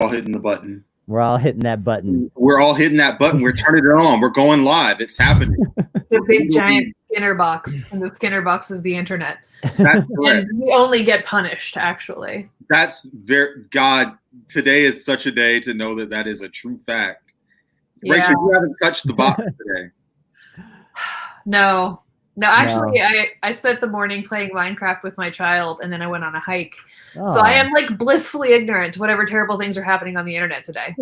all hitting the button. We're all hitting that button. We're all hitting that button. We're turning it on. We're going live. It's happening. It's a big giant Skinner box, and the Skinner box is the internet. That's correct. And we only get punished, actually. That's God. Today is such a day to know that that is a true fact. Yeah. Rachel, you haven't touched the box today. No, actually, I spent the morning playing Minecraft with my child, and then I went on a hike. Oh. So I am like blissfully ignorant to whatever terrible things are happening on the internet today.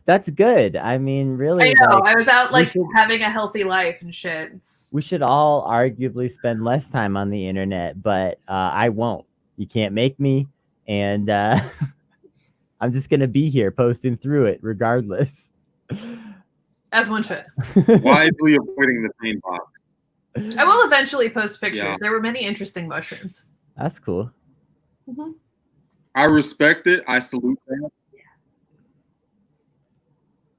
That's good. I mean, really. I know. Like, I was out like having a healthy life and shit. We should all arguably spend less time on the internet, but I won't. You can't make me. And I'm just going to be here posting through it regardless. As one should. Wisely avoiding the pain box. I will eventually post pictures. Yeah. There were many interesting mushrooms. That's cool. Mm-hmm. I respect it. I salute that.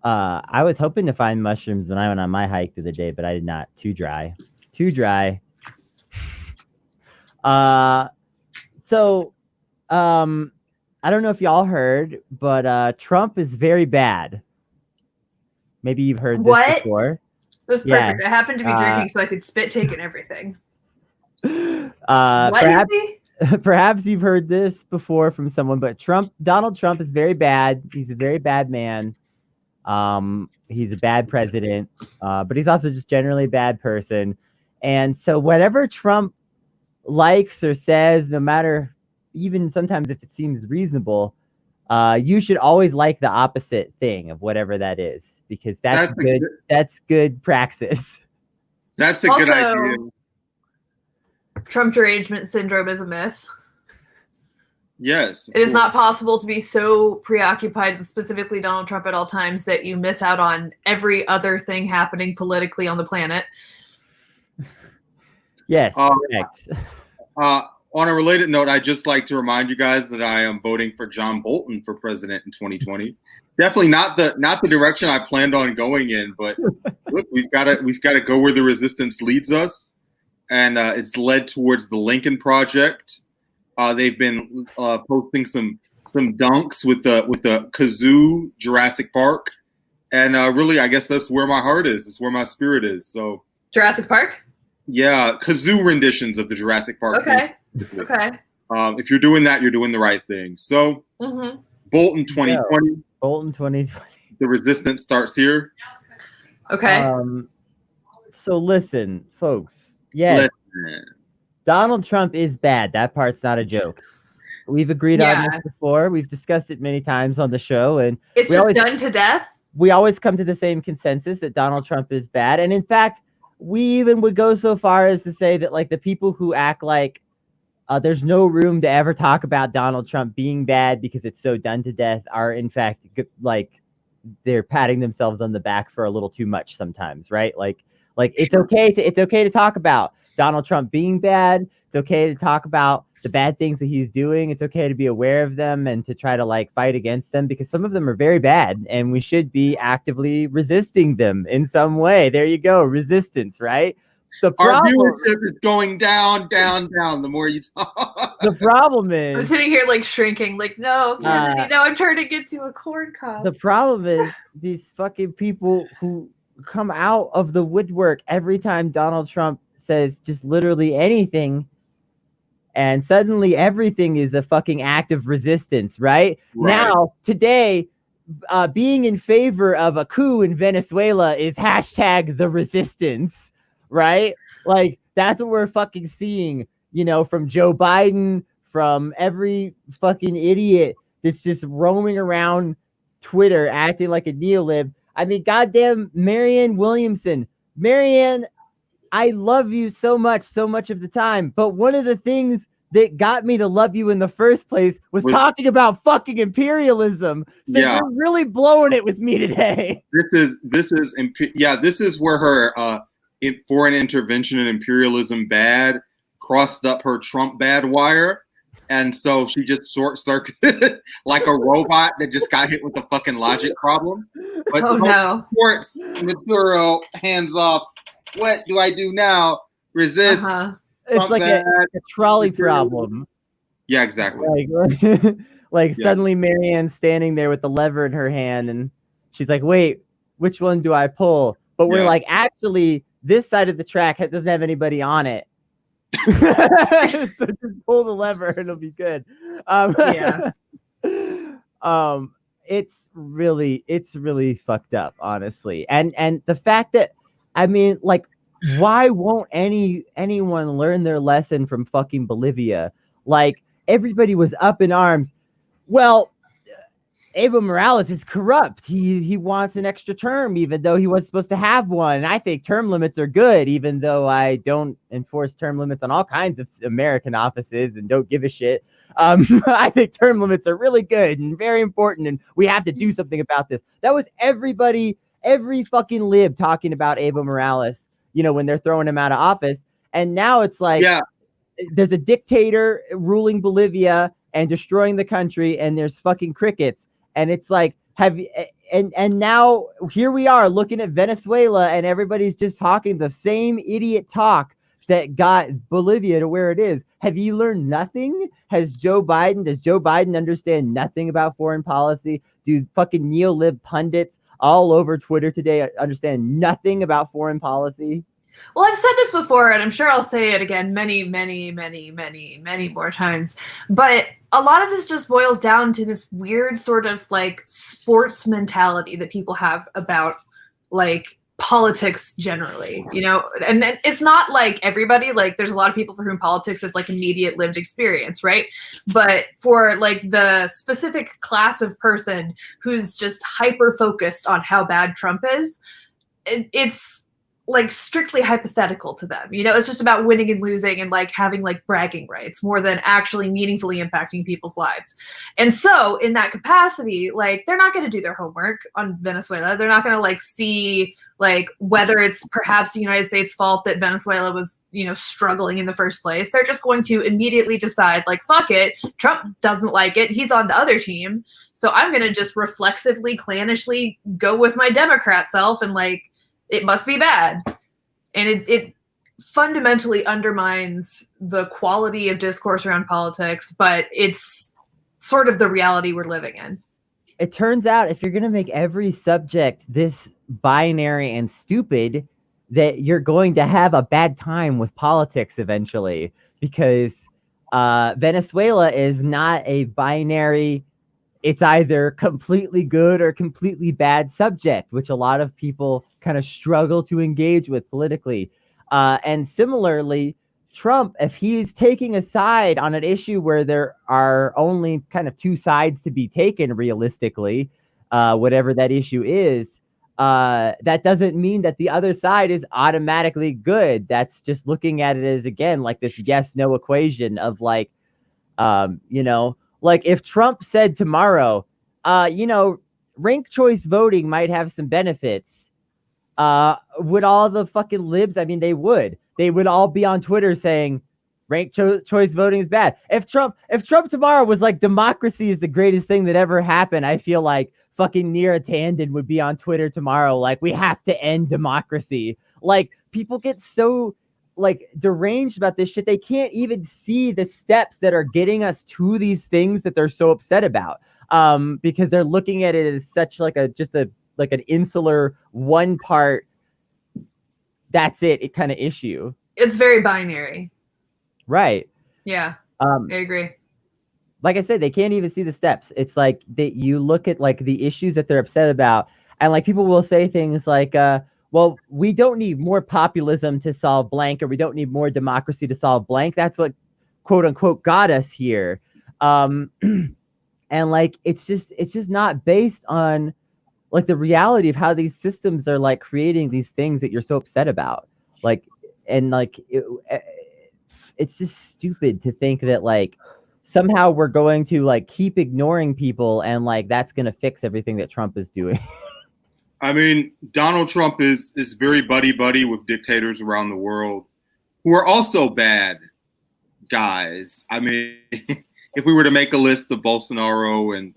I was hoping to find mushrooms when I went on my hike the other day, but I did not. Too dry. So, I don't know if y'all heard, but Trump is very bad. Maybe you've heard this before. It was perfect. I happened to be drinking, so I could spit take and everything. Perhaps you've heard this before from someone, but Donald Trump is very bad. He's a very bad man. He's a bad president, but he's also just generally a bad person. And so whatever Trump likes or says, no matter, even sometimes if it seems reasonable, you should always like the opposite thing of whatever that is, because that's good. That's good praxis. That's a good idea. Trump derangement syndrome is a myth. Yes. It is not possible to be so preoccupied with specifically Donald Trump at all times that you miss out on every other thing happening politically on the planet. Yes, correct. On a related note, I'd just like to remind you guys that I am voting for John Bolton for president in 2020. Definitely not the direction I planned on going in, but look, we've got to go where the resistance leads us, and it's led towards the Lincoln Project. They've been posting some dunks with the kazoo Jurassic Park, and really, I guess that's where my heart is. It's where my spirit is. So Jurassic Park. Yeah, kazoo renditions of the Jurassic Park. Okay. Okay. If you're doing that, you're doing the right thing. So, Bolton 2020. Bolton 2020. The resistance starts here. Okay. So listen, folks. Yes. Donald Trump is bad. That part's not a joke. We've agreed on this before. We've discussed it many times on the show, and it's just done to death. We always come to the same consensus that Donald Trump is bad, and in fact, we even would go so far as to say that like the people who act like there's no room to ever talk about Donald Trump being bad because it's so done to death are in fact like they're patting themselves on the back for a little too much sometimes, right? Like it's okay to talk about Donald Trump being bad. It's okay to talk about the bad things that he's doing. It's okay to be aware of them and to try to like fight against them because some of them are very bad and we should be actively resisting them in some way. There you go. Resistance, right? Our viewership is going down, down, down the more you talk. The problem is I'm sitting here like shrinking, like, no, Kennedy, no, I'm turning into a corn cob. The problem is these fucking people who come out of the woodwork every time Donald Trump says just literally anything, and suddenly everything is a fucking act of resistance, right? Now, today, being in favor of a coup in Venezuela is hashtag the resistance, right? Like, that's what we're fucking seeing, you know, from Joe Biden, from every fucking idiot that's just roaming around Twitter acting like a neolib. I mean, goddamn Marianne Williamson. Marianne, I love you so much of the time. But one of the things that got me to love you in the first place was talking about fucking imperialism. So you're really blowing it with me today. This is where her foreign intervention and imperialism bad crossed up her Trump bad wire. And so she just short-circuited like a robot that just got hit with a fucking logic problem. But sports material, hands off. What do I do now? Resist. It's like a trolley problem. Yeah, exactly. Like suddenly Marianne's standing there with the lever in her hand, and she's like, "Wait, which one do I pull?" But we're like, actually, this side of the track doesn't have anybody on it. So just pull the lever and it'll be good. It's really fucked up, honestly. And the fact that, I mean, like, why won't anyone learn their lesson from fucking Bolivia? Like, everybody was up in arms. Well, Evo Morales is corrupt. He wants an extra term, even though he was supposed to have one. And I think term limits are good, even though I don't enforce term limits on all kinds of American offices and don't give a shit. I think term limits are really good and very important, and we have to do something about this. That was every fucking lib talking about Evo Morales, you know, when they're throwing him out of office. And now it's like, there's a dictator ruling Bolivia and destroying the country, and there's fucking crickets. And it's like, and now here we are looking at Venezuela, and everybody's just talking the same idiot talk that got Bolivia to where it is. Have you learned nothing? Does Joe Biden understand nothing about foreign policy? Do fucking neo-lib pundits all over Twitter today understand nothing about foreign policy? Well, I've said this before, and I'm sure I'll say it again many more times. But a lot of this just boils down to this weird sort of like sports mentality that people have about like politics generally, you know, and it's not like everybody, like there's a lot of people for whom politics is like immediate lived experience, right? But for like the specific class of person who's just hyper focused on how bad Trump is, it's like strictly hypothetical to them, you know. It's just about winning and losing and like having like bragging rights more than actually meaningfully impacting people's lives. And so in that capacity, like they're not going to do their homework on Venezuela. They're not going to like see like whether it's perhaps the United States' fault that Venezuela was, you know, struggling in the first place. They're just going to immediately decide like, fuck it, Trump doesn't like it, he's on the other team, so I'm going to just reflexively, clanishly go with my Democrat self, and like it must be bad. And it fundamentally undermines the quality of discourse around politics, but it's sort of the reality we're living in. It turns out if you're going to make every subject this binary and stupid, that you're going to have a bad time with politics eventually, because Venezuela is not a binary, it's either completely good or completely bad subject, which a lot of people kind of struggle to engage with politically. And similarly, Trump, if he's taking a side on an issue where there are only kind of two sides to be taken realistically, whatever that issue is, that doesn't mean that the other side is automatically good. That's just looking at it as, again, like this yes-no equation of like, you know, like if Trump said tomorrow, you know, ranked choice voting might have some benefits, would all the fucking libs, I mean, they would all be on Twitter saying ranked choice voting is bad. If Trump tomorrow was like, democracy is the greatest thing that ever happened, I feel like fucking Neera Tanden would be on Twitter tomorrow like, we have to end democracy. Like, people get so like deranged about this shit, they can't even see the steps that are getting us to these things that they're so upset about, because they're looking at it as such like an insular one part, that's it kind of issue. It's very binary, right? Yeah. I agree. Like I said, they can't even see the steps. It's like that you look at like the issues that they're upset about, and like people will say things like, well, we don't need more populism to solve blank, or we don't need more democracy to solve blank. That's what quote unquote got us here. And like, it's just not based on like the reality of how these systems are like creating these things that you're so upset about. Like, and like, it's just stupid to think that like somehow we're going to like keep ignoring people and like that's going to fix everything that Trump is doing. I mean, Donald Trump is very buddy with dictators around the world who are also bad guys. I mean, if we were to make a list of Bolsonaro and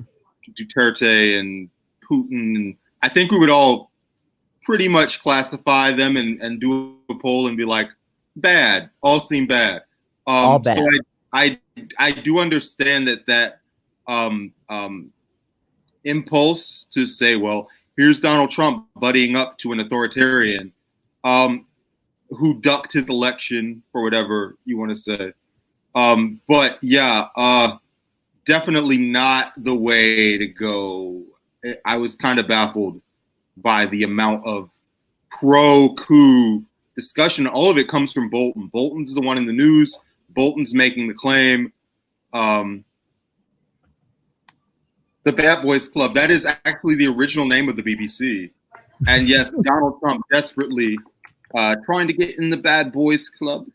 Duterte and Putin, I think we would all pretty much classify them and do a poll and be like, bad, all seem bad. All bad. So I do understand that impulse to say, well, here's Donald Trump buddying up to an authoritarian who ducked his election for whatever you want to say. But yeah, definitely not the way to go. I was kind of baffled by the amount of pro-coup discussion. All of it comes from Bolton. Bolton's the one in the news. Bolton's making the claim. The Bad Boys Club, that is actually the original name of the BBC. And yes, Donald Trump desperately trying to get in the Bad Boys Club.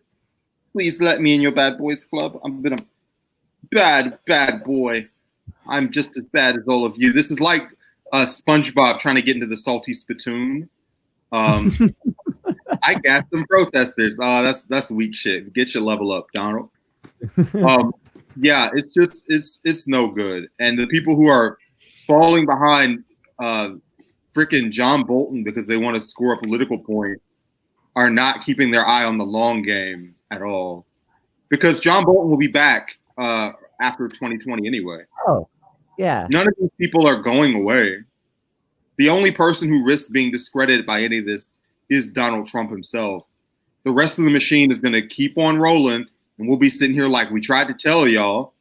Please let me in your Bad Boys Club. I've been a bad boy. I'm just as bad as all of you. This is like SpongeBob trying to get into the salty spittoon. I got some protesters. That's weak shit. Get your level up, Donald. Yeah, it's just it's no good. And the people who are falling behind freaking John Bolton because they want to score a political point are not keeping their eye on the long game at all. Because John Bolton will be back after 2020 anyway. Oh, yeah. None of these people are going away. The only person who risks being discredited by any of this is Donald Trump himself. The rest of the machine is going to keep on rolling, and we'll be sitting here like we tried to tell y'all.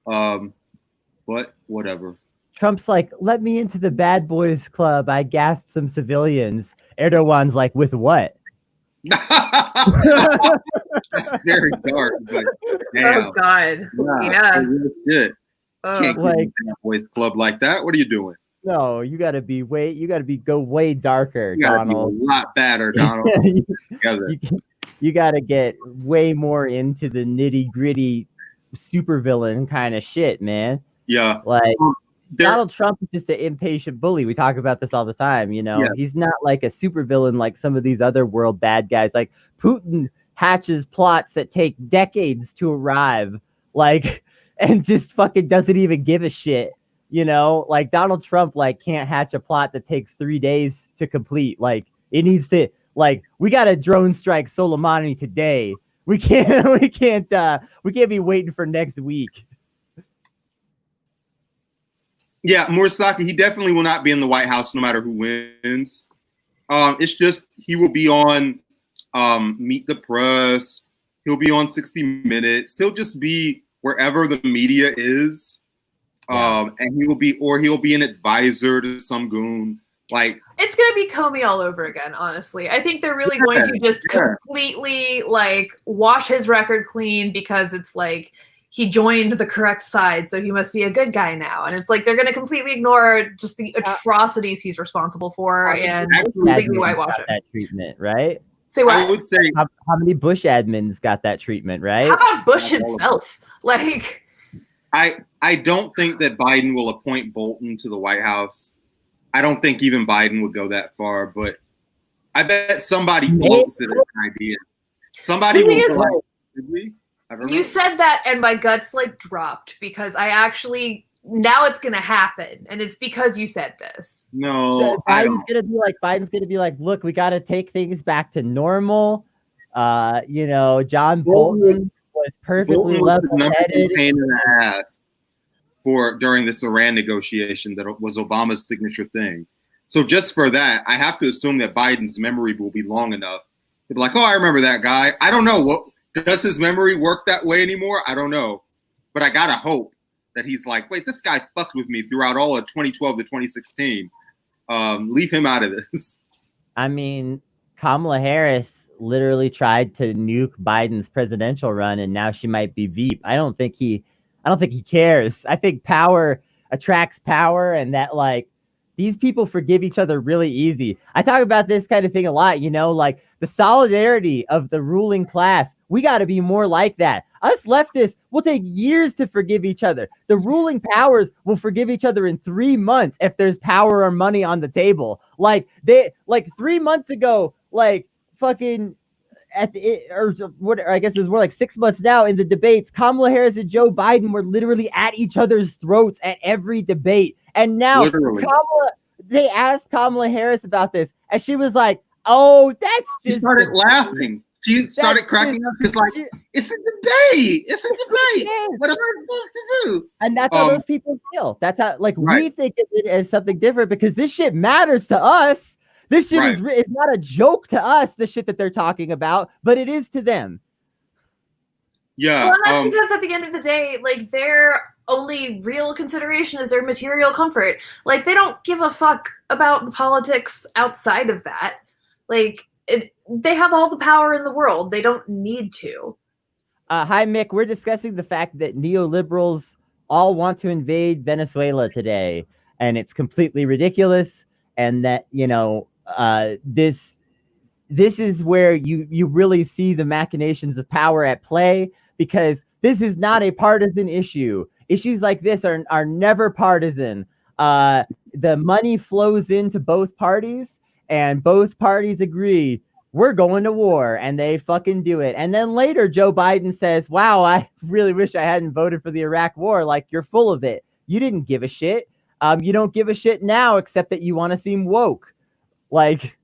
But whatever. Trump's like, let me into the Bad Boys Club. I gassed some civilians. Erdogan's like, with what? That's very dark. But damn. Oh God. Yeah. Shit. Oh. Can't get in the Bad Boys Club like that. What are you doing? No, you gotta go way darker, You gotta Donald. be a lot better, Donald. You gotta get way more into the nitty gritty supervillain kind of shit, man. Yeah. Like Donald Trump is just an impatient bully. We talk about this all the time, you know. Yeah. He's not like a supervillain like some of these other world bad guys. Like Putin hatches plots that take decades to arrive, like, and just fucking doesn't even give a shit. You know, like Donald Trump, like, can't hatch a plot that takes 3 days to complete. Like, it needs to, like, we got to drone strike Soleimani today. We can't be waiting for next week. Yeah, Morisaki, he definitely will not be in the White House no matter who wins. It's just he will be on Meet the Press. He'll be on 60 Minutes. He'll just be wherever the media is. And he'll be an advisor to some goon. Like, it's gonna be Comey all over again, honestly. I think they're really going to just completely like wash his record clean because it's like he joined the correct side, so he must be a good guy now. And it's like they're gonna completely ignore just the atrocities he's responsible for and completely whitewash it. That treatment, right? Say what? I would say how many Bush admins got that treatment, right? How about Bush himself? Like, I don't think that Biden will appoint Bolton to the White House. I don't think even Biden would go that far, but I bet somebody floats it as an idea. Somebody will be like, did we? I don't know. You said that and my guts like dropped because now it's gonna happen, and it's because you said this. No, Biden's gonna be like, look, we gotta take things back to normal. You know, John Bolton was perfectly level-headed. Pain in the ass during this Iran negotiation that was Obama's signature thing. So just for that, I have to assume that Biden's memory will be long enough to be like, oh, I remember that guy. I don't know. Does his memory work that way anymore? I don't know. But I gotta hope that he's like, wait, this guy fucked with me throughout all of 2012 to 2016. Leave him out of this. I mean, Kamala Harris literally tried to nuke Biden's presidential run, and now she might be Veep. I don't think he cares. I think power attracts power, and that, like, these people forgive each other really easy. I talk about this kind of thing a lot, you know, like the solidarity of the ruling class. We got to be more like that. Us leftists will take years to forgive each other. The ruling powers will forgive each other in 3 months if there's power or money on the table. Like 3 months ago, like fucking I guess it's more like 6 months now in the debates, Kamala Harris and Joe Biden were literally at each other's throats at every debate. And now they asked Kamala Harris about this, and she was like, oh, that's just... She started laughing. she started cracking up. It's like, it's a debate. It's a debate. What am I supposed to do? And that's how those people feel. That's how, like, Right. we think of it as something different because this shit matters to us. This shit is not a joke to us, the shit that they're talking about, but it is to them. Yeah. Well, that's because at the end of the day, like, their only real consideration is their material comfort. Like, they don't give a fuck about the politics outside of that. Like, they have all the power in the world. They don't need to. Hi, Mick. We're discussing the fact that neoliberals all want to invade Venezuela today, and it's completely ridiculous. And that, you know, this is where you really see the machinations of power at play, because this is not a partisan issue. Issues like this are never partisan. The money flows into both parties, and both parties agree, we're going to war, and they fucking do it. And then later, Joe Biden says, wow, I really wish I hadn't voted for the Iraq war. Like, you're full of it. You didn't give a shit. You don't give a shit now, except that you want to seem woke. Like,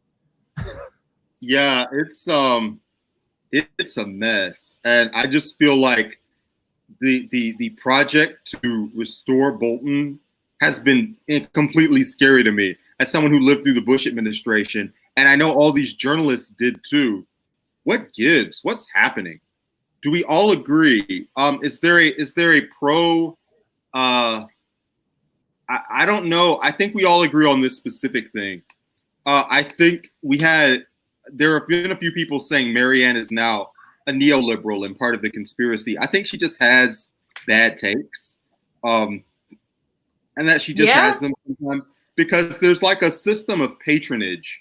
yeah, it's a mess. And I just feel like the project to restore Bolton has been completely scary to me as someone who lived through the Bush administration. And I know all these journalists did too. What gives? What's happening? Do we all agree? Is there a pro? I don't know. I think we all agree on this specific thing. I think there have been a few people saying Marianne is now a neoliberal and part of the conspiracy. I think she just has bad takes. And that she just has them sometimes because there's like a system of patronage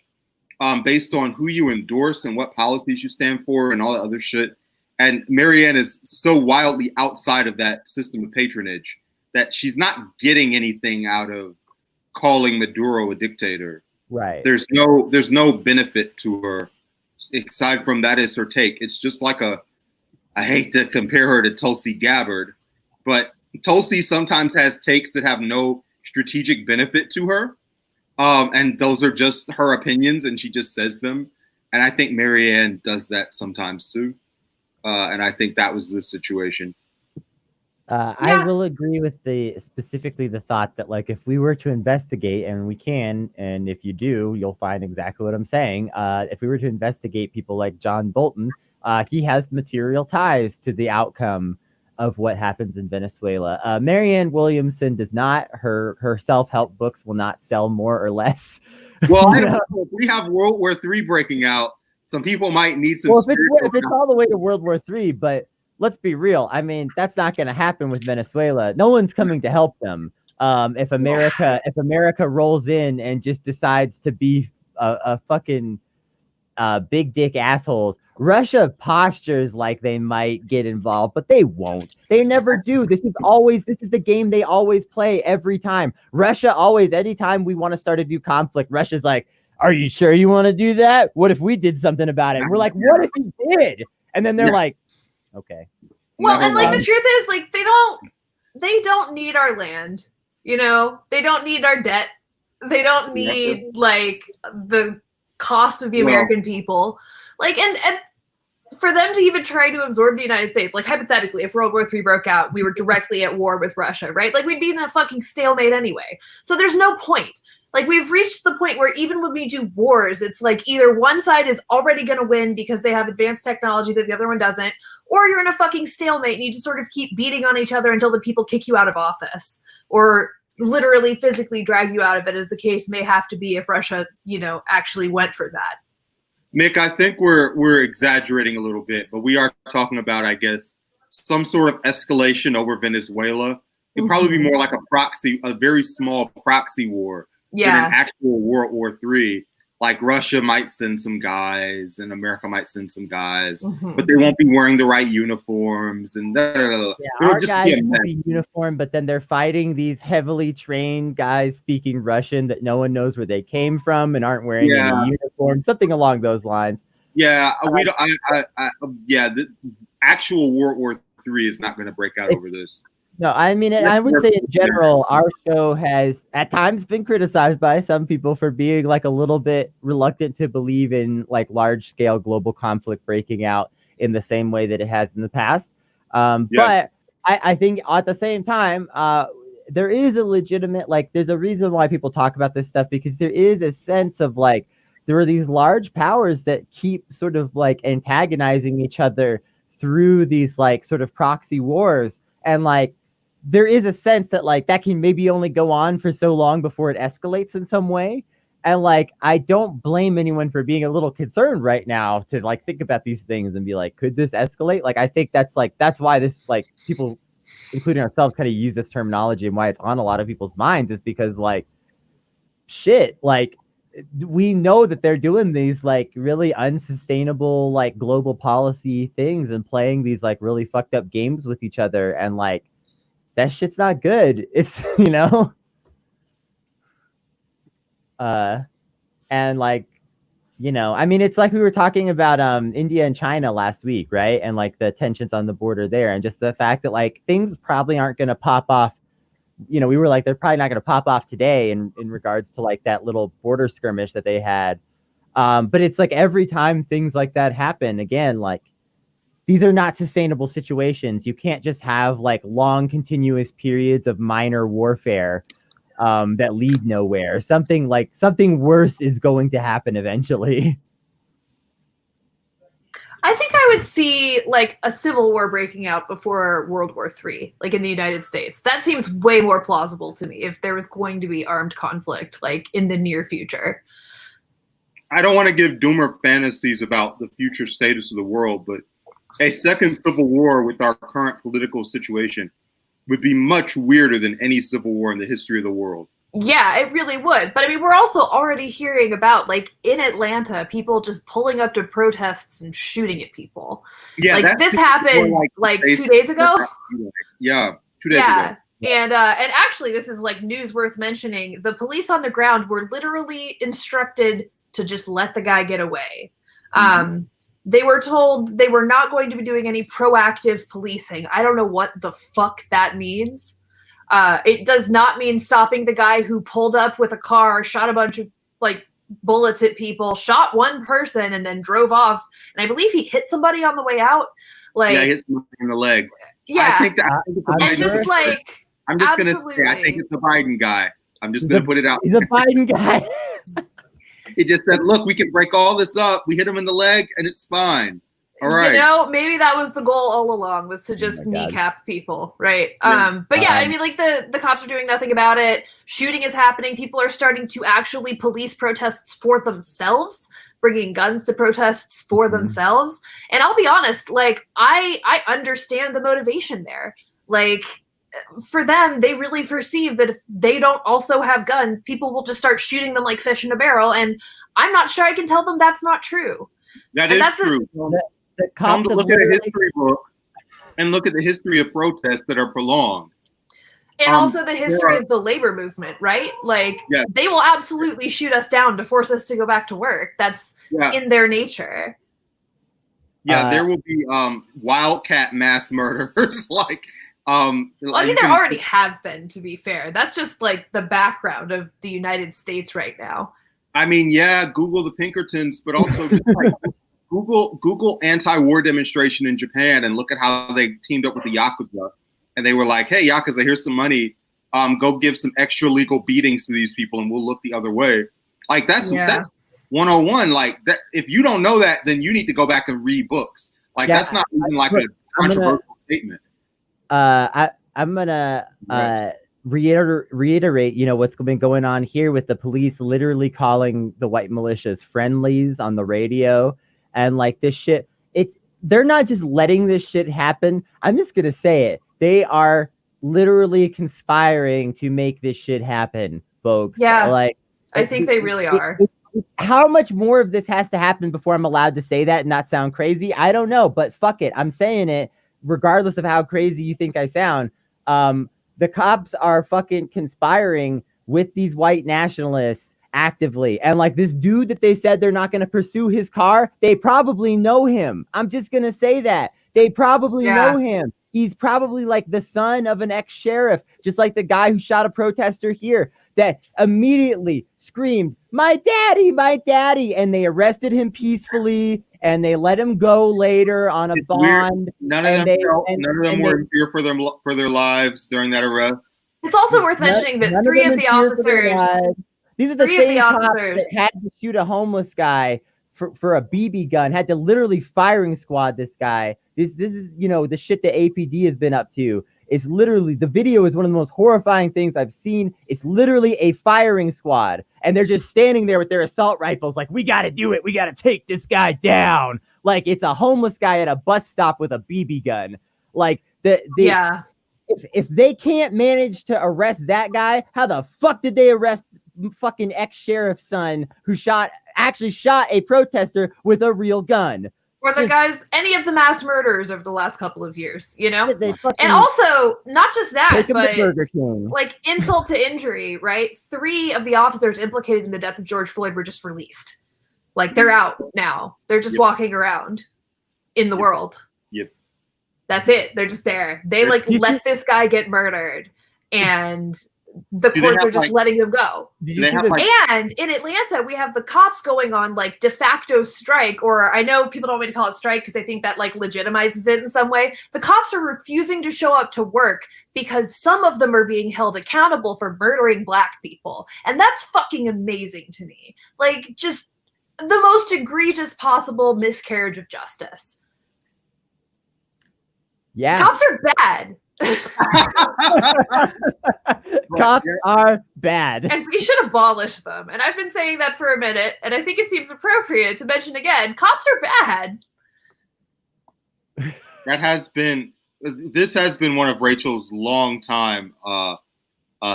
based on who you endorse and what policies you stand for and all that other shit. And Marianne is so wildly outside of that system of patronage that she's not getting anything out of calling Maduro a dictator. right. There's no benefit to her aside from that is her take. It's just like I hate to compare her to Tulsi Gabbard, but Tulsi sometimes has takes that have no strategic benefit to her. And those are just her opinions and she just says them. And I think Marianne does that sometimes too. And I think that was the situation. I will agree with specifically the thought that, like, if we were to investigate, and we can, and if you do, you'll find exactly what I'm saying. If we were to investigate people like John Bolton, he has material ties to the outcome of what happens in Venezuela. Marianne Williamson does not. Her self-help books will not sell more or less. Well, I don't know. If we have World War III breaking out, some people might need some. Well, if it's all the way to World War III, but let's be real. I mean, that's not going to happen with Venezuela. No one's coming to help them. If America rolls in and just decides to be a fucking big dick assholes, Russia postures like they might get involved, but they won't. They never do. This is the game they always play every time. Russia always, anytime we want to start a new conflict, Russia's like, are you sure you want to do that? What if we did something about it? And we're like, what if you did? And then they're like, okay. Well, and like the truth is, like, they don't need our land, you know? They don't need our debt. They don't need like the cost of the American people. Like, and for them to even try to absorb the United States, like, hypothetically, if World War III broke out, we were directly at war with Russia, right? Like, we'd be in a fucking stalemate anyway. So there's no point. Like, we've reached the point where even when we do wars, it's like either one side is already going to win because they have advanced technology that the other one doesn't, or you're in a fucking stalemate and you just sort of keep beating on each other until the people kick you out of office or literally physically drag you out of it, as the case may have to be if Russia, you know, actually went for that. Mick, I think we're exaggerating a little bit, but we are talking about, I guess, some sort of escalation over Venezuela. It'd probably be more like a very small proxy war than an actual World War III. Like, Russia might send some guys and America might send some guys, but they won't be wearing the right uniforms and our guys will be uniformed, but then they're fighting these heavily trained guys speaking Russian that no one knows where they came from and aren't wearing any uniform, something along those lines. Yeah, we don't. The actual World War III is not going to break out over this. No, I mean, I would say in general, our show has at times been criticized by some people for being like a little bit reluctant to believe in like large scale global conflict breaking out in the same way that it has in the past. But I think at the same time, there is a legitimate, like, there's a reason why people talk about this stuff, because there is a sense of like, there are these large powers that keep sort of like antagonizing each other through these like sort of proxy wars. And like, there is a sense that like that can maybe only go on for so long before it escalates in some way. And like, I don't blame anyone for being a little concerned right now to like think about these things and be like, could this escalate? Like, I think that's why this, like, people, including ourselves, kind of use this terminology, and why it's on a lot of people's minds is because like, shit, like, we know that they're doing these like really unsustainable like global policy things and playing these like really fucked up games with each other, and like, that shit's not good. It's, you know, and like, you know, I mean, it's like we were talking about India and China last week, right? And like the tensions on the border there, and just the fact that like things probably aren't going to pop off. You know, we were like, they're probably not going to pop off today in regards to like that little border skirmish that they had. But it's like every time things like that happen again, like, these are not sustainable situations. You can't just have like long continuous periods of minor warfare that lead nowhere. Something worse is going to happen eventually. I think I would see like a civil war breaking out before World War III, like in the United States. That seems way more plausible to me if there was going to be armed conflict like in the near future. I don't want to give doomer fantasies about the future status of the world, but a second civil war with our current political situation would be much weirder than any civil war in the history of the world. Yeah, it really would. But I mean, we're also already hearing about, like, in Atlanta, people just pulling up to protests and shooting at people. Yeah, like, this happened like 2 days ago. Yeah, 2 days ago. And actually, this is like news worth mentioning. The police on the ground were literally instructed to just let the guy get away. They were told they were not going to be doing any proactive policing. I don't know what the fuck that means. It does not mean stopping the guy who pulled up with a car, shot a bunch of like bullets at people, shot one person, and then drove off. And I believe he hit somebody on the way out. Like, yeah, he hit somebody in the leg. Yeah, I think and just like, I'm just gonna say, I think it's a Biden guy. I'm just gonna put it out. He's a Biden guy. He just said, look, we can break all this up. We hit him in the leg and it's fine. All right. You know, maybe that was the goal all along, was to just kneecap people, right? Yeah. But yeah, I mean, like, the cops are doing nothing about it. Shooting is happening. People are starting to actually police protests for themselves, bringing guns to protests for themselves. And I'll be honest, like, I understand the motivation there. Like, for them, they really perceive that if they don't also have guns, people will just start shooting them like fish in a barrel. And I'm not sure I can tell them that's not true. That is true. Come to look at a history book and look at the history of protests that are prolonged. And also the history of the labor movement, right? Like, they will absolutely shoot us down to force us to go back to work. That's in their nature. Yeah, there will be wildcat mass murderers. Like, I mean, there already have been, to be fair. That's just like the background of the United States right now. I mean, yeah, Google the Pinkertons, but also just like Google anti-war demonstration in Japan and look at how they teamed up with the Yakuza. And they were like, hey, Yakuza, here's some money. Go give some extra legal beatings to these people and we'll look the other way. Like, that's 101. Like, that, if you don't know that, then you need to go back and read books. Like, that's not even like a controversial statement. I'm gonna reiterate, you know, what's been going on here with the police literally calling the white militias friendlies on the radio, and like this shit. They're not just letting this shit happen. I'm just gonna say it. They are literally conspiring to make this shit happen, folks. Yeah, like, I think they really are. How much more of this has to happen before I'm allowed to say that and not sound crazy? I don't know, but fuck it, I'm saying it. Regardless of how crazy you think I sound, the cops are fucking conspiring with these white nationalists actively. And like this dude that they said they're not going to pursue his car, they probably know him. I'm just going to say that. They probably know him. He's probably like the son of an ex-sheriff, just like the guy who shot a protester here that immediately screamed, my daddy, and they arrested him peacefully and they let him go later on a bond. None of them were in fear for their lives during that arrest. It's also worth mentioning that three of the officers, these are the same cops that had to shoot a homeless guy for a BB gun, had to literally firing squad this guy. This is, you know, the shit that APD has been up to. It's literally, the video is one of the most horrifying things I've seen. It's literally a firing squad, and they're just standing there with their assault rifles like, we got to do it. We got to take this guy down. Like it's a homeless guy at a bus stop with a BB gun. Like yeah. If they can't manage to arrest that guy, how the fuck did they arrest fucking ex-sheriff's son who actually shot a protester with a real gun? Or the guys, any of the mass murders over the last couple of years, you know? And also, not just that, but like insult to injury, right? 3 of the officers implicated in the death of George Floyd were just released. Like they're out now. They're just walking around in the world. Yep. That's it. They're just there. They like let this guy get murdered, and the courts are just letting them go. And in Atlanta, we have the cops going on like de facto strike, or I know people don't want me to call it strike because they think that like legitimizes it in some way. The cops are refusing to show up to work because some of them are being held accountable for murdering Black people. And that's fucking amazing to me. Like just the most egregious possible miscarriage of justice. Yeah. Cops are bad. Cops are bad. And we should abolish them. And I've been saying that for a minute, and I think it seems appropriate to mention again, cops are bad. This has been one of Rachel's long time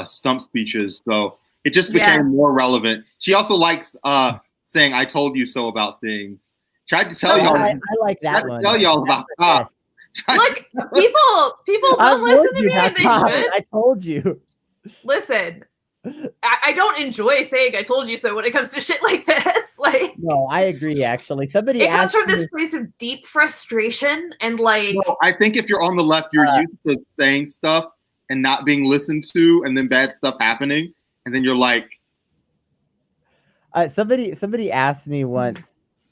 stump speeches, so it just became more relevant. She also likes saying "I told you so" about things. Tried to tell y'all. I like that one. Tell y'all about cops. Look, people don't listen to me, and they should. I told you. Listen, I don't enjoy saying "I told you so" when it comes to shit like this. Like, no, I agree. Actually, it comes from this place of deep frustration and like. Well, I think if you're on the left, you're used to saying stuff and not being listened to, and then bad stuff happening, and then you're like. Somebody asked me once.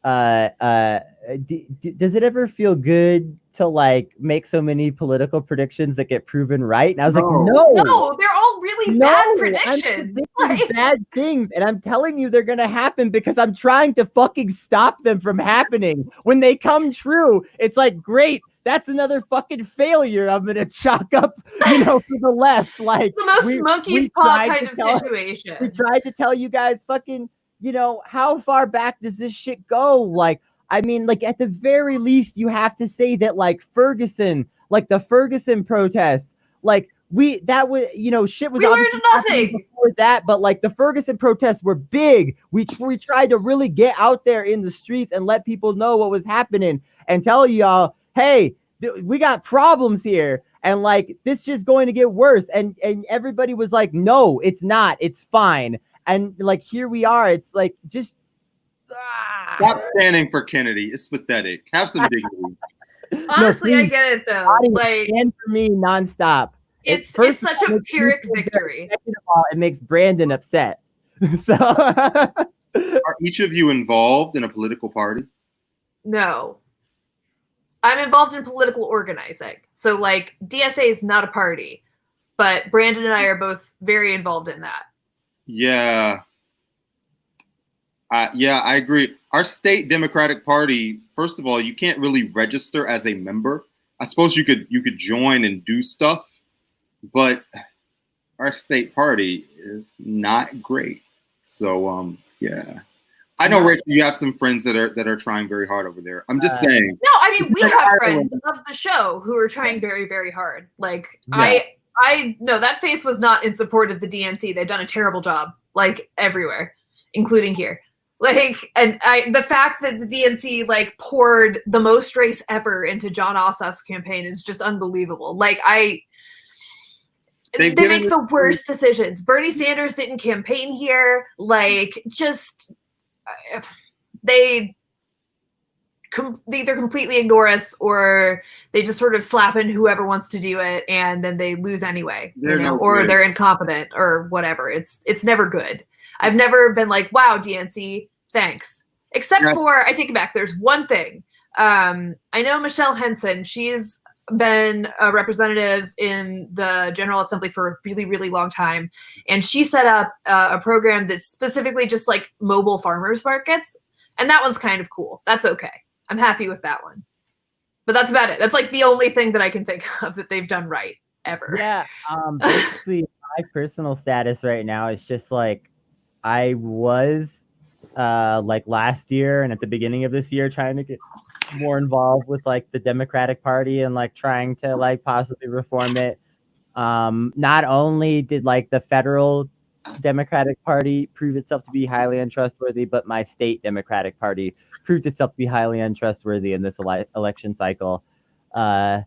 Does it ever feel good to like make so many political predictions that get proven right? And I was like, no, they're all really bad predictions. Like, bad things, and I'm telling you they're gonna happen because I'm trying to fucking stop them from happening. When they come true, it's like, great, that's another fucking failure I'm gonna chalk up, for the left. Like the most monkey's paw kind of situation. We tried to tell you guys fucking, how far back does this shit go? Like, I mean, like at the very least, you have to say that like Ferguson, like the Ferguson protests, like shit was we learned nothing before that, but like the Ferguson protests were big. We tried to really get out there in the streets and let people know what was happening and tell y'all, hey, we got problems here. And like, this just going to get worse. And everybody was like, no, it's not. It's fine. And like, here we are. It's like, just stop standing for Kennedy. It's pathetic. Have some dignity. Honestly, I get it though. Like, stand for me nonstop. It's such a Pyrrhic victory. Second of all, it makes Brandon upset. So, are each of you involved in a political party? No. I'm involved in political organizing. So like DSA is not a party, but Brandon and I are both very involved in that. Yeah. I agree. Our state Democratic Party, first of all, you can't really register as a member. I suppose you could join and do stuff, but our state party is not great. So yeah. I know, Rich, you have some friends that are trying very hard over there. I'm just saying. No, I mean, we have friends of the show who are trying very, very hard. Like, yeah. I know that face was not in support of the DNC. They've done a terrible job, like everywhere, including here. Like, and the fact that the DNC like poured the most race ever into Jon Ossoff's campaign is just unbelievable. Like, they make the worst decisions. Bernie Sanders didn't campaign here. Like, just. they either completely ignore us or they just sort of slap in whoever wants to do it, and then they lose anyway, or they're incompetent or whatever. It's never good. I've never been like, wow, DNC, thanks. Except for, I take it back. There's one thing. I know Michelle Henson. She's been a representative in the General Assembly for a really, really long time. And she set up a program that's specifically just like mobile farmers markets. And that one's kind of cool. That's okay. I'm happy with that one. But that's about it. That's like the only thing that I can think of that they've done right ever. Yeah. Basically, my personal status right now is just like, I was like last year and at the beginning of this year trying to get more involved with like the Democratic Party and like trying to like possibly reform it. Not only did like the federal Democratic Party proved itself to be highly untrustworthy, but my state Democratic Party proved itself to be highly untrustworthy in this election cycle by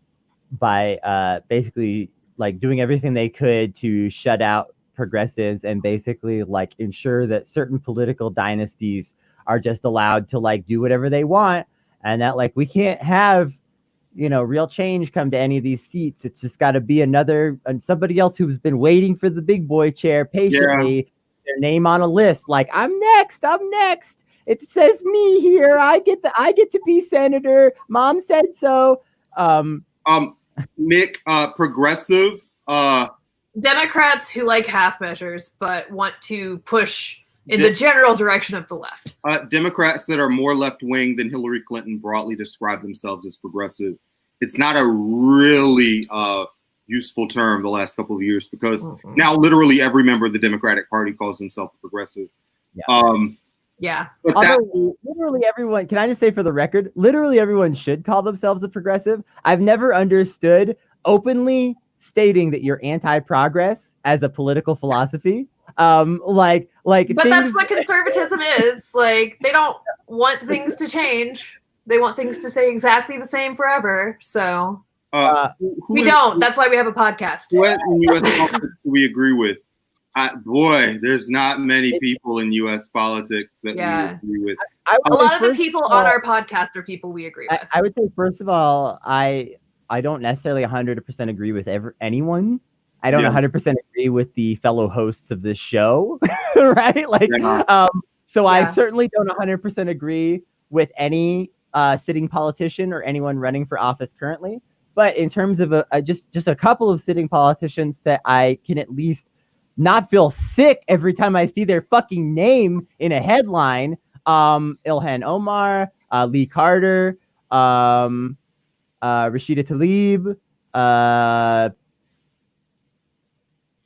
basically like doing everything they could to shut out progressives and basically like ensure that certain political dynasties are just allowed to like do whatever they want, and that like we can't have real change come to any of these seats. It's just got to be somebody else who's been waiting for the big boy chair patiently, their name on a list. Like, I'm next. It says me here. I get to be senator. Mom said so. Nick, progressive. Democrats who like half measures but want to push in the general direction of the left. Democrats that are more left-wing than Hillary Clinton broadly describe themselves as progressive. It's not a really useful term the last couple of years because now literally every member of the Democratic Party calls himself a progressive. Yeah. Although literally everyone, can I just say for the record, literally everyone should call themselves a progressive. I've never understood openly stating that you're anti-progress as a political philosophy. But that's what conservatism is. Like, they don't want things to change. They want things to stay exactly the same forever. So we don't. That's why we have a podcast. What in U.S. politics do we agree with? Boy, there's not many people in U.S. politics that we agree with. A lot of the people on our podcast are people we agree with. I would say, first of all, I don't necessarily 100% agree with anyone. I don't 100% agree with the fellow hosts of this show, right? Like, I certainly don't 100% agree with any sitting politician or anyone running for office currently. But in terms of just a couple of sitting politicians that I can at least not feel sick every time I see their fucking name in a headline, Ilhan Omar, Lee Carter, Rashida Tlaib,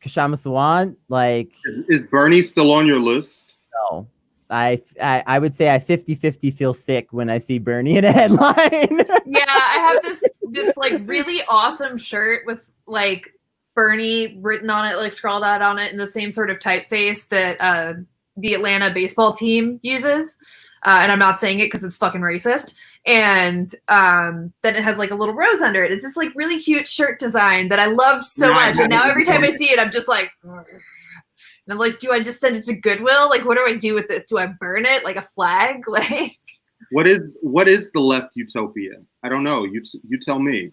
Kashama Sawant. Like, is Bernie still on your list? No. I would say I 50-50 feel sick when I see Bernie in a headline. Yeah, I have this like really awesome shirt with like Bernie written on it, like scrawled out on it in the same sort of typeface that the Atlanta baseball team uses. And I'm not saying it because it's fucking racist. And then it has like a little rose under it. It's this like really cute shirt design that I love so much. And now every time I see it, I'm just like, and I'm like, do I just send it to Goodwill? Like, what do I do with this? Do I burn it like a flag? Like, what is the left utopia? I don't know. You tell me.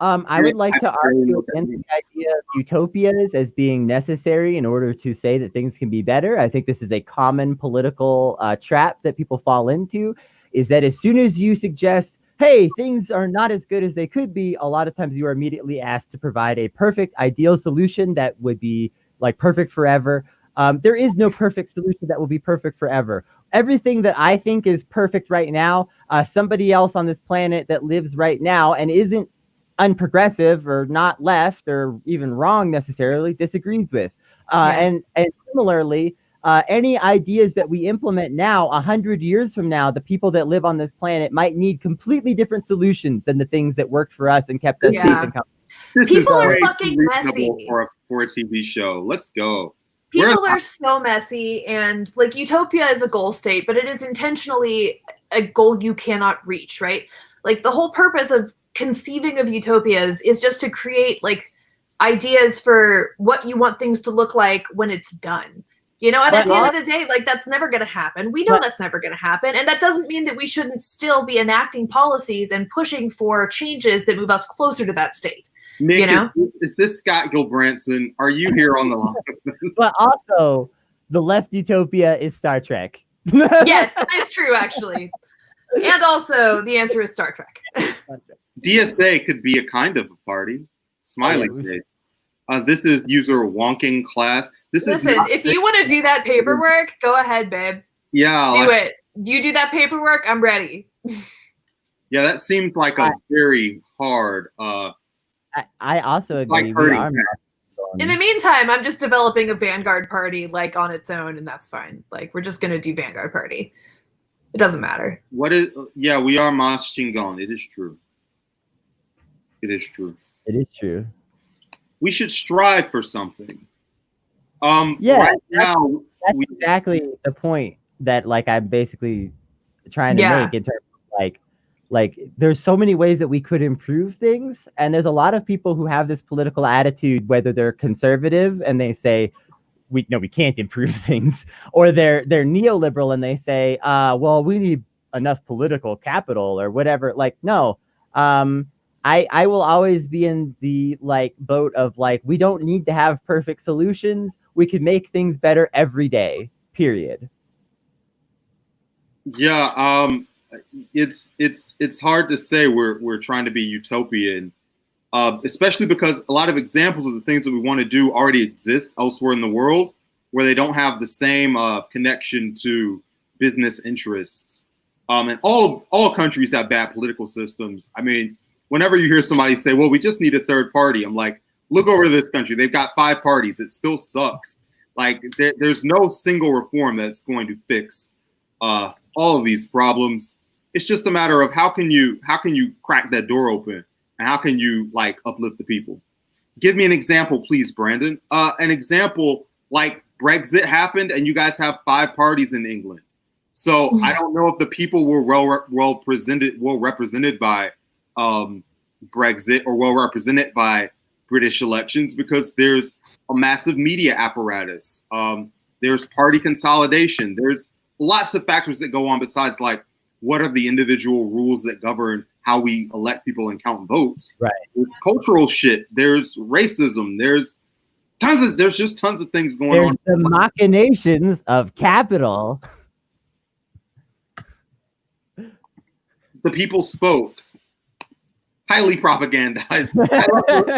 I would like to argue against the idea of utopias as being necessary in order to say that things can be better. I think this is a common political trap that people fall into, is that as soon as you suggest, hey, things are not as good as they could be, a lot of times you are immediately asked to provide a perfect, ideal solution that would be like perfect forever. There is no perfect solution that will be perfect forever. Everything that I think is perfect right now, somebody else on this planet that lives right now and isn't unprogressive or not left or even wrong necessarily disagrees with. And similarly, any ideas that we implement now, 100 years from now, the people that live on this planet might need completely different solutions than the things that worked for us and kept us safe and comfortable. People are fucking messy for a TV show. Let's go. People are so messy, and like utopia is a goal state, but it is intentionally a goal you cannot reach, right? Like the whole purpose of conceiving of utopias is just to create like ideas for what you want things to look like when it's done. You know, and But at the end of the day, like, that's never going to happen. We know that's never going to happen. And that doesn't mean that we shouldn't still be enacting policies and pushing for changes that move us closer to that state. Nick, you know? is this Scott Gilbranson? Are you here on the line? But also, the Left Utopia is Star Trek. Yes, that is true, actually. And also, the answer is Star Trek. DSA could be a kind of a party. Smiley face. This is user wonking class. Listen, if you want to do that paperwork, go ahead, babe. Yeah. Do it. You do that paperwork, I'm ready. Yeah, that seems like a very hard. I also agree. In the meantime, I'm just developing a Vanguard party like on its own, and that's fine. Like, we're just gonna do Vanguard party. It doesn't matter. Yeah, we are Mas Chingon. It is true. It is true. It is true. We should strive for something. Yeah, right now, that's exactly the point that like I'm basically trying to make in terms of like there's so many ways that we could improve things, and there's a lot of people who have this political attitude, whether they're conservative and they say we can't improve things, or they're neoliberal and they say well, we need enough political capital or whatever. Like, no, I will always be in the like boat of like, we don't need to have perfect solutions. We can make things better every day, period. Yeah, it's hard to say we're trying to be utopian, especially because a lot of examples of the things that we want to do already exist elsewhere in the world, where they don't have the same connection to business interests. And all countries have bad political systems. I mean, whenever you hear somebody say, well, we just need a third party, I'm like, look over to this country. They've got 5 parties. It still sucks. Like, there's no single reform that's going to fix all of these problems. It's just a matter of how can you crack that door open, and how can you like uplift the people? Give me an example, please, Brandon. An example like Brexit happened, and you guys have 5 parties in England. So I don't know if the people were well represented by Brexit or well represented by British elections, because there's a massive media apparatus. There's party consolidation. There's lots of factors that go on besides like what are the individual rules that govern how we elect people and count votes. Right. There's cultural shit. There's racism. There's just tons of things going on. There's the machinations of capital. The people spoke. Highly propagandized. I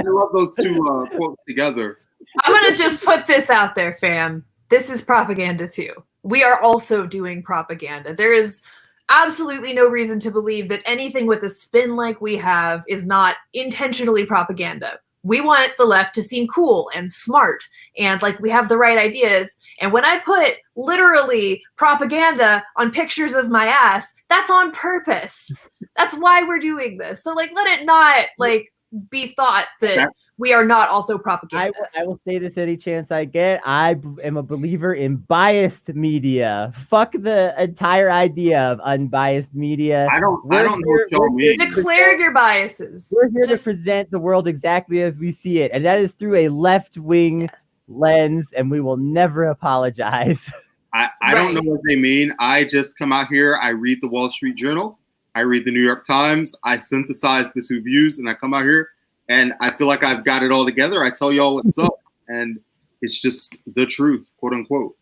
love those two quotes together. I'm going to just put this out there, fam. This is propaganda too. We are also doing propaganda. There is absolutely no reason to believe that anything with a spin like we have is not intentionally propaganda. We want the left to seem cool and smart and like we have the right ideas. And when I put literally propaganda on pictures of my ass, that's on purpose. That's why we're doing this. So like, let it not like be thought that we are not also propagandists. I will say this any chance I get. I am a believer in biased media. Fuck the entire idea of unbiased media. I don't know what y'all mean. Declare your biases. We're here to present the world exactly as we see it, and that is through a left-wing lens, and we will never apologize. I don't know what they mean. I just come out here, I read the Wall Street Journal, I read the New York Times, I synthesize the 2 views, and I come out here and I feel like I've got it all together. I tell y'all what's up, and it's just the truth, quote unquote.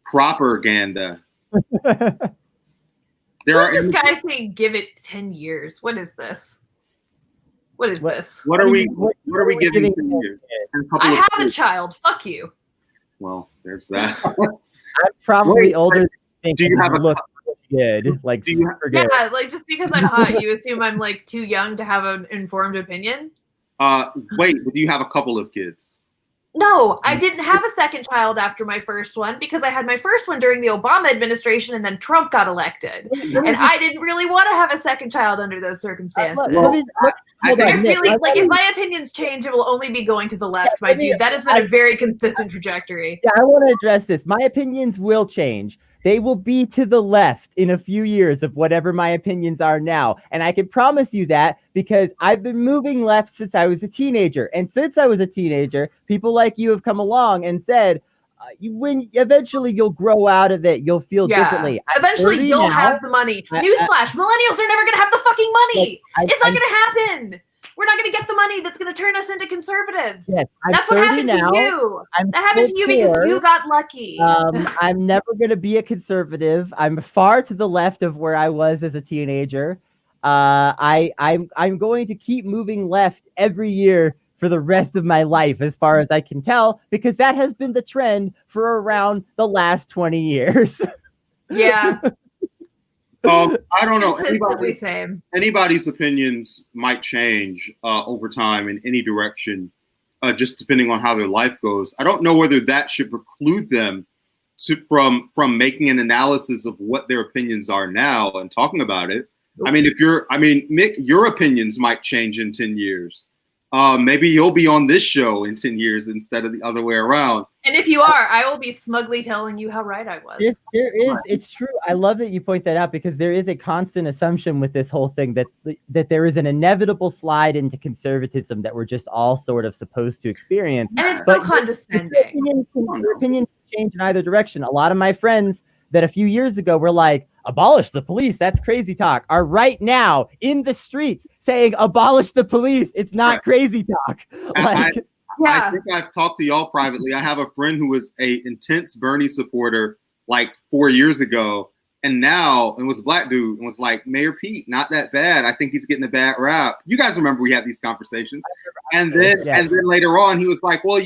Propaganda. This guy saying give it 10 years. What is this? What is this? What are we giving 10 years? I have a child. Fuck you. Well, there's that. I'm probably older than do you have a look good? Like super good. Yeah, like just because I'm hot, you assume I'm like too young to have an informed opinion? Wait, do you have a couple of kids? No, I didn't have a second child after my first one because I had my first one during the Obama administration and then Trump got elected. And I didn't really want to have a second child under those circumstances. I feel like if my opinions change, it will only be going to the left, my dude. That has been a very consistent trajectory. Yeah, I want to address this. My opinions will change. They will be to the left in a few years of whatever my opinions are now. And I can promise you that because I've been moving left since I was a teenager. And since I was a teenager, people like you have come along and said, when eventually you'll grow out of it, you'll feel differently. Eventually you'll have the money. Newsflash, millennials are never going to have the fucking money. It's not going to happen. We're not going to get the money that's going to turn us into conservatives. Yes, that's what happened to you. That happened to you because you got lucky. I'm never going to be a conservative. I'm far to the left of where I was as a teenager. I'm going to keep moving left every year for the rest of my life, as far as I can tell, because that has been the trend for around the last 20 years. Yeah. I don't know. Anybody's opinions might change over time in any direction, just depending on how their life goes. I don't know whether that should preclude them from making an analysis of what their opinions are now and talking about it. I mean, Mick, your opinions might change in 10 years. Maybe you'll be on this show in 10 years instead of the other way around. And if you are, I will be smugly telling you how right I was. It's true. I love that you point that out, because there is a constant assumption with this whole thing that there is an inevitable slide into conservatism that we're just all sort of supposed to experience. And it's so condescending. Your opinions change in either direction. A lot of my friends that a few years ago were like, abolish the police, that's crazy talk, are right now in the streets saying abolish the police, it's not crazy talk. I think I've talked to y'all privately. I have a friend who was a intense Bernie supporter like 4 years ago, and was a black dude, and was like, Mayor Pete, not that bad. I think he's getting a bad rap. You guys remember we had these conversations. And then later on he was like, well,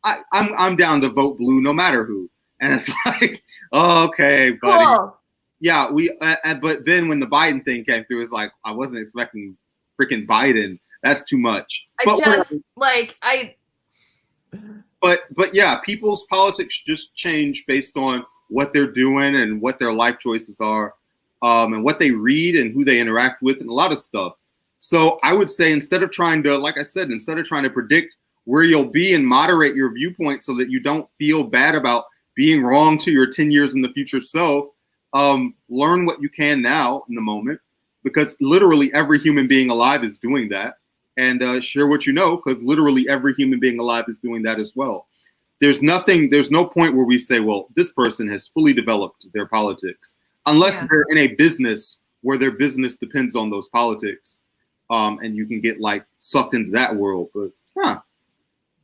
I'm down to vote blue no matter who. And it's like, oh, okay, buddy. Cool. Yeah, but then when the Biden thing came through, it's like, I wasn't expecting freaking Biden. That's too much. But yeah, people's politics just change based on what they're doing and what their life choices are, and what they read and who they interact with and a lot of stuff. So I would say, instead of trying to predict where you'll be and moderate your viewpoint so that you don't feel bad about being wrong to your 10 years in the future self, learn what you can now in the moment, because literally every human being alive is doing that, and share what you know, because literally every human being alive is doing that as well. There's no point where we say, well, this person has fully developed their politics, unless they're in a business where their business depends on those politics, and you can get like sucked into that world. But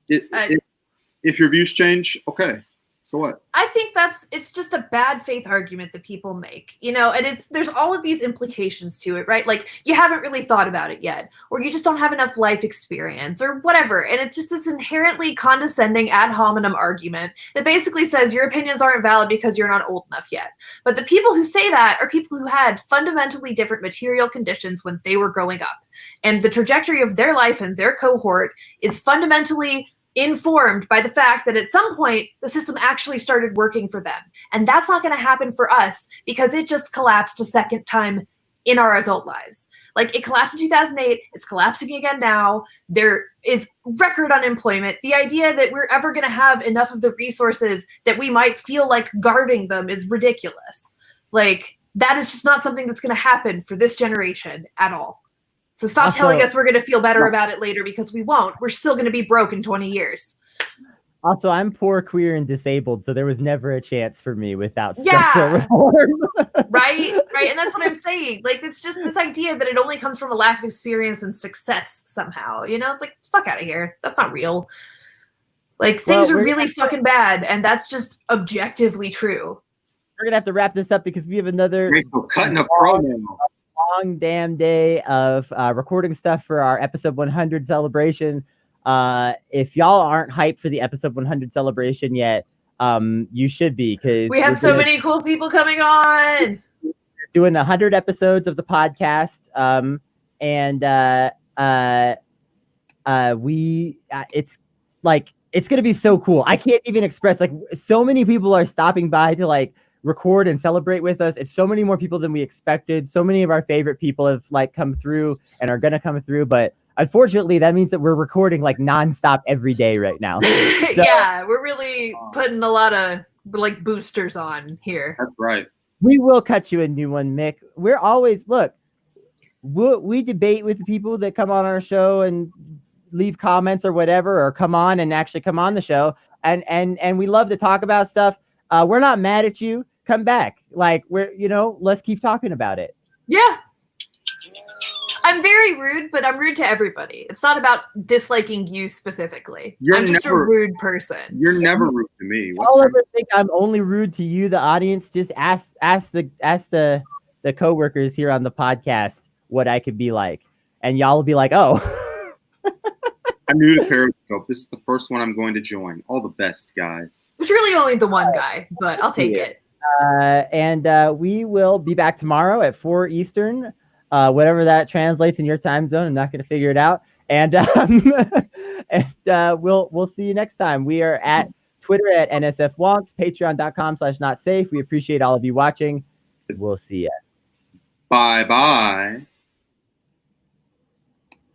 if your views change, okay. So what? I think it's just a bad faith argument that people make, and there's all of these implications to it, right? Like, you haven't really thought about it yet, or you just don't have enough life experience or whatever. And it's just this inherently condescending ad hominem argument that basically says your opinions aren't valid because you're not old enough yet. But the people who say that are people who had fundamentally different material conditions when they were growing up. And the trajectory of their life and their cohort is fundamentally informed by the fact that at some point the system actually started working for them. And that's not going to happen for us because it just collapsed a second time in our adult lives. Like, it collapsed in 2008, it's collapsing again now. There is record unemployment. The idea that we're ever going to have enough of the resources that we might feel like guarding them is ridiculous. Like, that is just not something that's going to happen for this generation at all. So stop telling us we're going to feel better about it later, because we won't. We're still going to be broke in 20 years. Also, I'm poor, queer, and disabled, so there was never a chance for me without structural reform. Right. And that's what I'm saying. Like, it's just this idea that it only comes from a lack of experience and success somehow. It's like, fuck out of here. That's not real. Like, things are really fucking bad, and that's just objectively true. We're going to have to wrap this up because we have another... cutting a promo. Long damn day of recording stuff for our episode 100 celebration. If y'all aren't hyped for the episode 100 celebration yet, you should be, because we have so many cool people coming on. We're doing 100 episodes of the podcast, it's gonna be so cool. I can't even express, like, so many people are stopping by to like record and celebrate with us. It's so many more people than we expected. So many of our favorite people have like come through and are gonna come through, but unfortunately that means that we're recording like nonstop every day right now. So, yeah, we're really putting a lot of like boosters on here. That's right. We will cut you a new one, Mick. We're always, we debate with the people that come on our show and leave comments or whatever, or come on the show. and we love to talk about stuff. We're not mad at you. Come back. Like, let's keep talking about it. Yeah. I'm very rude, but I'm rude to everybody. It's not about disliking you specifically. I'm just a rude person. You're never rude to me. All of us think I'm only rude to you, the audience. Just ask the coworkers here on the podcast what I could be like, and y'all will be like, oh. I'm new to Periscope. This is the first one I'm going to join. All the best, guys. It's really only the one guy, but I'll take it. And we will be back tomorrow at 4 Eastern, whatever that translates in your time zone. I'm not going to figure it out. And we'll see you next time. We are at Twitter at NSFWonks, patreon.com/notsafe. We appreciate all of you watching. We'll see you. Bye-bye.